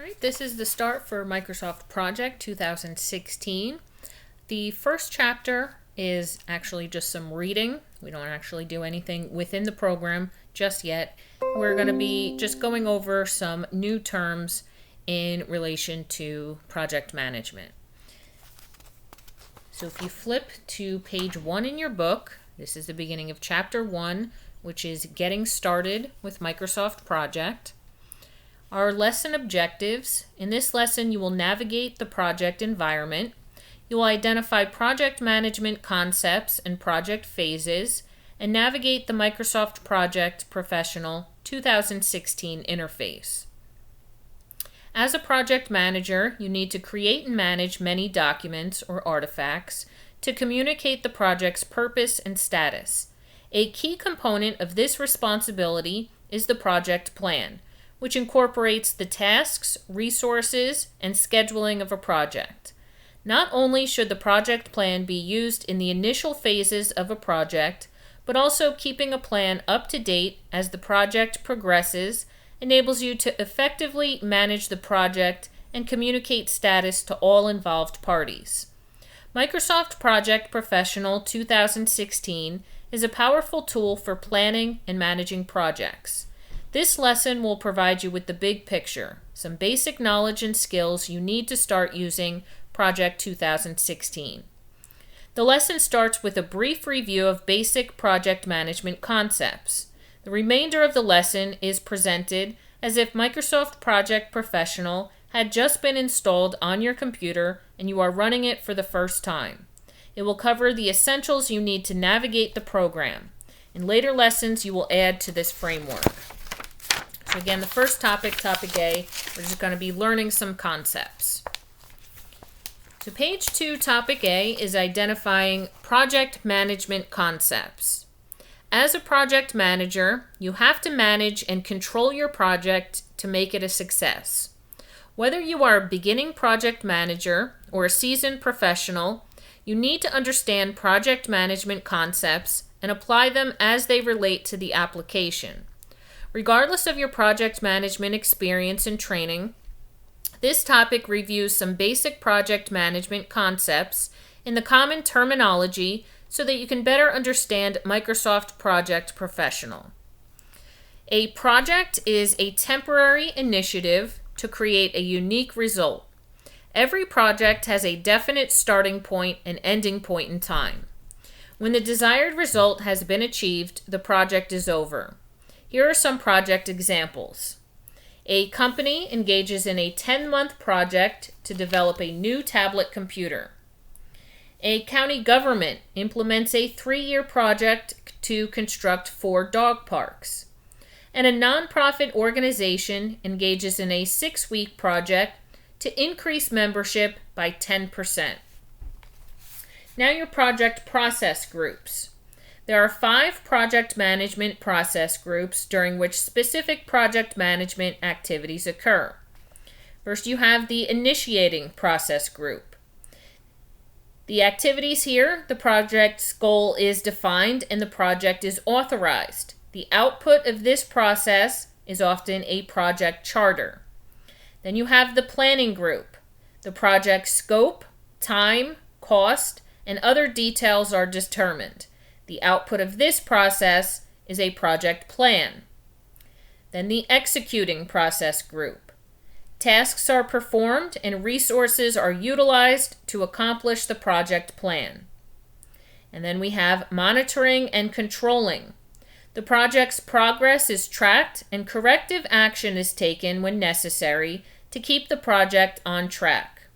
right, this is the start for Microsoft Project 2016. The first chapter is actually just some reading. We don't actually do anything within the program just yet. We're going to be just going over some new terms in relation to project management. So if you flip to page 1 in your book, this is the beginning of chapter 1, which is Getting Started with Microsoft Project. Our lesson objectives. In this lesson, you will navigate the project environment. You will identify project management concepts and project phases, and navigate the Microsoft Project Professional 2016 interface. As a project manager, you need to create and manage many documents or artifacts to communicate the project's purpose and status. A key component of this responsibility is the project plan, which incorporates the tasks, resources, and scheduling of a project. Not only should the project plan be used in the initial phases of a project, but also keeping a plan up to date as the project progresses enables you to effectively manage the project and communicate status to all involved parties. Microsoft Project Professional 2016 is a powerful tool for planning and managing projects. This lesson will provide you with the big picture, some basic knowledge and skills you need to start using Project 2016. The lesson starts with a brief review of basic project management concepts. The remainder of the lesson is presented as if Microsoft Project Professional had just been installed on your computer and you are running it for the first time. It will cover the essentials you need to navigate the program. In later lessons, you will add to this framework. So again, the first topic, topic A, we're just going to be learning some concepts. So page 2, topic A, is identifying project management concepts. As a project manager, you have to manage and control your project to make it a success. Whether you are a beginning project manager or a seasoned professional, you need to understand project management concepts and apply them as they relate to the application. Regardless of your project management experience and training, this topic reviews some basic project management concepts in the common terminology so that you can better understand Microsoft Project Professional. A project is a temporary initiative to create a unique result. Every project has a definite starting point and ending point in time. When the desired result has been achieved, the project is over. Here are some project examples. A company engages in a 10-month project to develop a new tablet computer. A county government implements a 3-year project to construct 4 dog parks. And a nonprofit organization engages in a 6-week project to increase membership by 10%. Now your project process groups. There are 5 project management process groups during which specific project management activities occur. First, you have the initiating process group. The activities here, the project's goal is defined and the project is authorized. The output of this process is often a project charter. Then you have the planning group. The project scope, time, cost, and other details are determined. The output of this process is a project plan. Then the executing process group. Tasks are performed and resources are utilized to accomplish the project plan. And then we have monitoring and controlling. The project's progress is tracked and corrective action is taken when necessary to keep the project on track.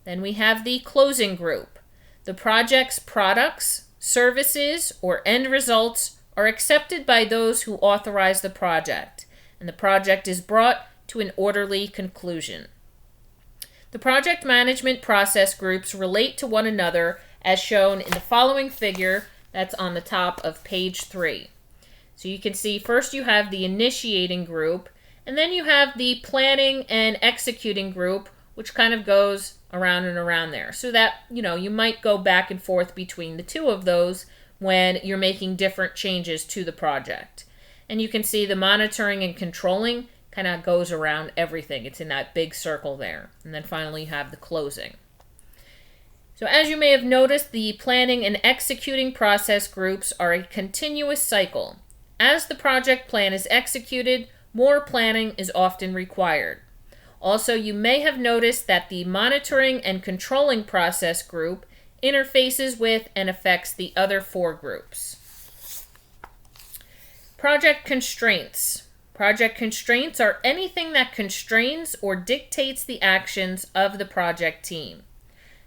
Then we have the closing group. The project's products, services, or end results are accepted by those who authorize the project, and the project is brought to an orderly conclusion. The project management process groups relate to one another as shown in the following figure that's on the top of page 3. So you can see first you have the initiating group, and then you have the planning and executing group, which kind of goes around and around there. So that, you might go back and forth between the two of those when you're making different changes to the project. And you can see the monitoring and controlling kind of goes around everything. It's in that big circle there. And then finally you have the closing. So as you may have noticed, the planning and executing process groups are a continuous cycle. As the project plan is executed, more planning is often required. Also, you may have noticed that the monitoring and controlling process group interfaces with and affects the other 4 groups. Project constraints. Project constraints are anything that constrains or dictates the actions of the project team.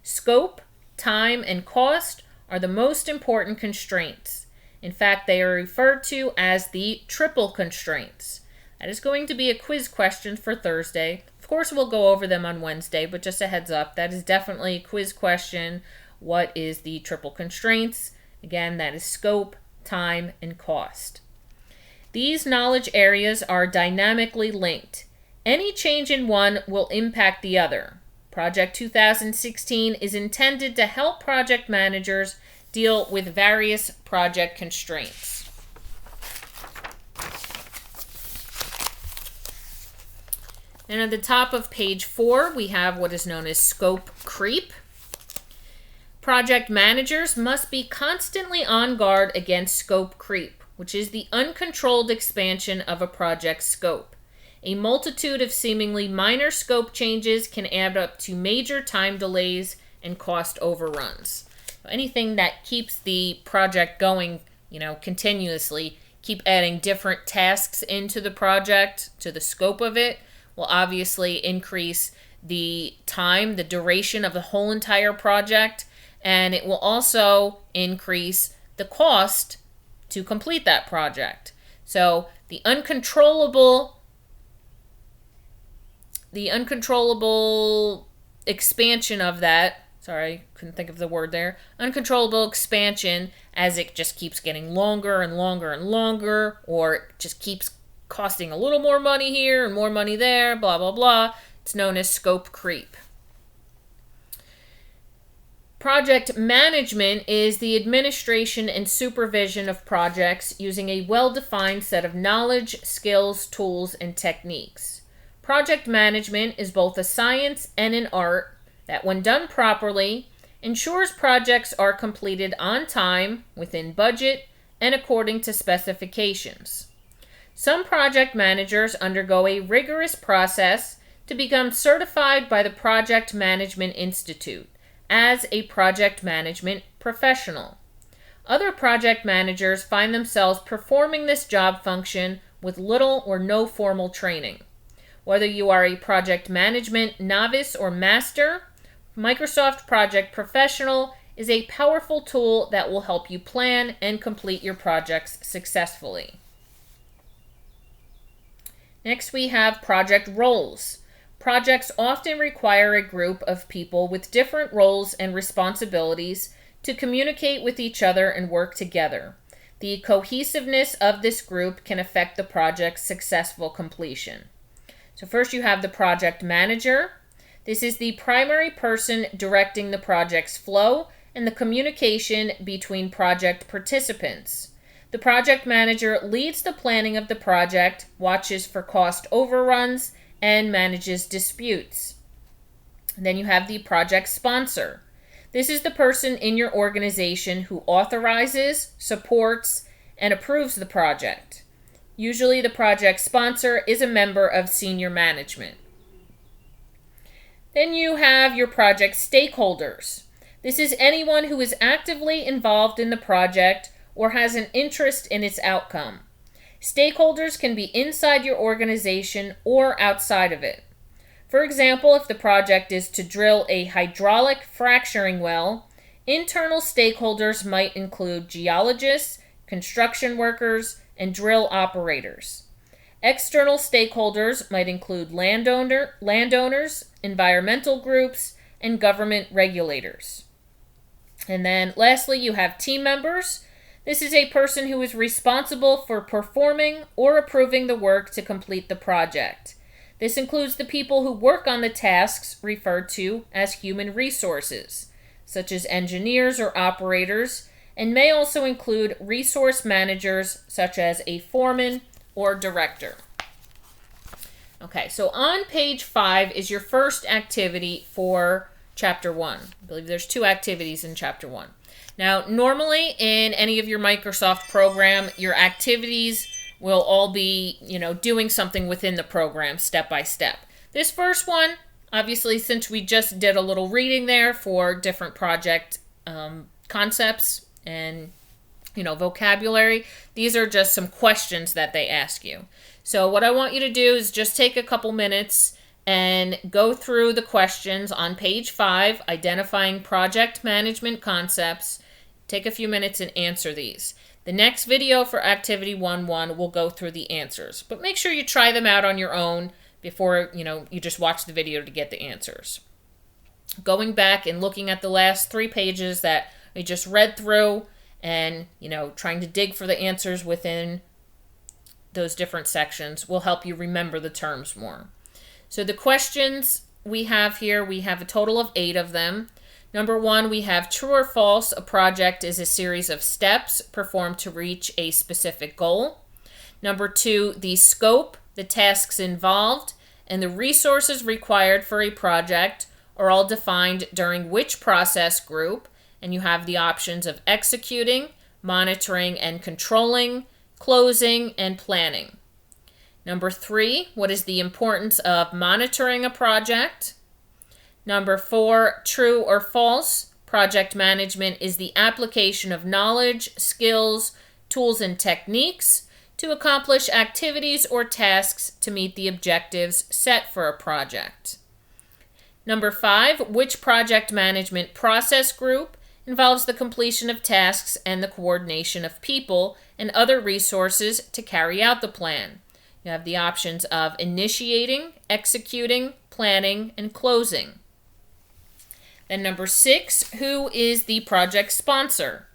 Scope, time, and cost are the most important constraints. In fact, they are referred to as the triple constraints. That is going to be a quiz question for Thursday. Of course, we'll go over them on Wednesday, but just a heads up, that is definitely a quiz question. What is the triple constraints? Again, that is scope, time, and cost. These knowledge areas are dynamically linked. Any change in one will impact the other. Project 2016 is intended to help project managers deal with various project constraints. And at the top of page 4, we have what is known as scope creep. Project managers must be constantly on guard against scope creep, which is the uncontrolled expansion of a project's scope. A multitude of seemingly minor scope changes can add up to major time delays and cost overruns. Anything that keeps the project going, continuously, keep adding different tasks into the project, to the scope of it, will obviously increase the time, the duration of the whole entire project, and it will also increase the cost to complete that project. So the uncontrollable expansion of that, sorry, couldn't think of the word there, uncontrollable expansion as it just keeps getting longer and longer and longer, or it just keeps costing a little more money here and more money there, blah, blah, blah. It's known as scope creep. Project management is the administration and supervision of projects using a well-defined set of knowledge, skills, tools, and techniques. Project management is both a science and an art that, when done properly, ensures projects are completed on time, within budget, and according to specifications. Some project managers undergo a rigorous process to become certified by the Project Management Institute as a project management professional. Other project managers find themselves performing this job function with little or no formal training. Whether you are a project management novice or master, Microsoft Project Professional is a powerful tool that will help you plan and complete your projects successfully. Next, we have project roles. Projects often require a group of people with different roles and responsibilities to communicate with each other and work together. The cohesiveness of this group can affect the project's successful completion. So first you have the project manager. This is the primary person directing the project's flow and the communication between project participants. The project manager leads the planning of the project, watches for cost overruns, and manages disputes. And then you have the project sponsor. This is the person in your organization who authorizes, supports, and approves the project. Usually the project sponsor is a member of senior management. Then you have your project stakeholders. This is anyone who is actively involved in the project or has an interest in its outcome. Stakeholders can be inside your organization or outside of it. For example, if the project is to drill a hydraulic fracturing well, internal stakeholders might include geologists, construction workers, and drill operators. External stakeholders might include landowners, environmental groups, and government regulators. And then lastly, you have team members. This is a person who is responsible for performing or approving the work to complete the project. This includes the people who work on the tasks referred to as human resources, such as engineers or operators, and may also include resource managers such as a foreman or director. Okay, so on page 5 is your first activity for chapter 1. I believe there's 2 activities in chapter 1. Now, normally in any of your Microsoft program, your activities will all be, doing something within the program step by step. This first one, obviously, since we just did a little reading there for different project concepts and, vocabulary, these are just some questions that they ask you. So what I want you to do is just take a couple minutes and go through the questions on page 5, identifying project management concepts. Take a few minutes and answer these. The next video for activity 1.1 will go through the answers, but make sure you try them out on your own before, you just watch the video to get the answers. Going back and looking at the last 3 pages that we just read through and, trying to dig for the answers within those different sections will help you remember the terms more. So the questions we have here, we have a total of 8 of them. Number 1, we have true or false. A project is a series of steps performed to reach a specific goal. Number 2, the scope, the tasks involved, and the resources required for a project are all defined during which process group, and you have the options of executing, monitoring and controlling, closing, and planning. Number 3, what is the importance of monitoring a project? Number 4, true or false. Project management is the application of knowledge, skills, tools, and techniques to accomplish activities or tasks to meet the objectives set for a project. Number 5, which project management process group involves the completion of tasks and the coordination of people and other resources to carry out the plan? You have the options of initiating, executing, planning, and closing. Then number 6, who is the project sponsor?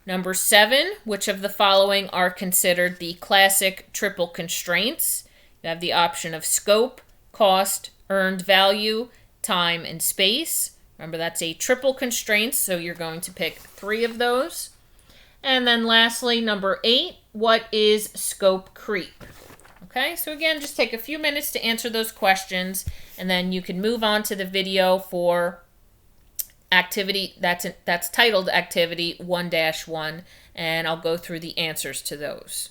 Number 7, which of the following are considered the classic triple constraints? You have the option of scope, cost, earned value, time, and space. Remember, that's a triple constraint, so you're going to pick 3 of those. And then lastly, number 8, what is scope creep? Okay, so again, just take a few minutes to answer those questions, and then you can move on to the video for activity that's titled activity 1-1, and I'll go through the answers to those.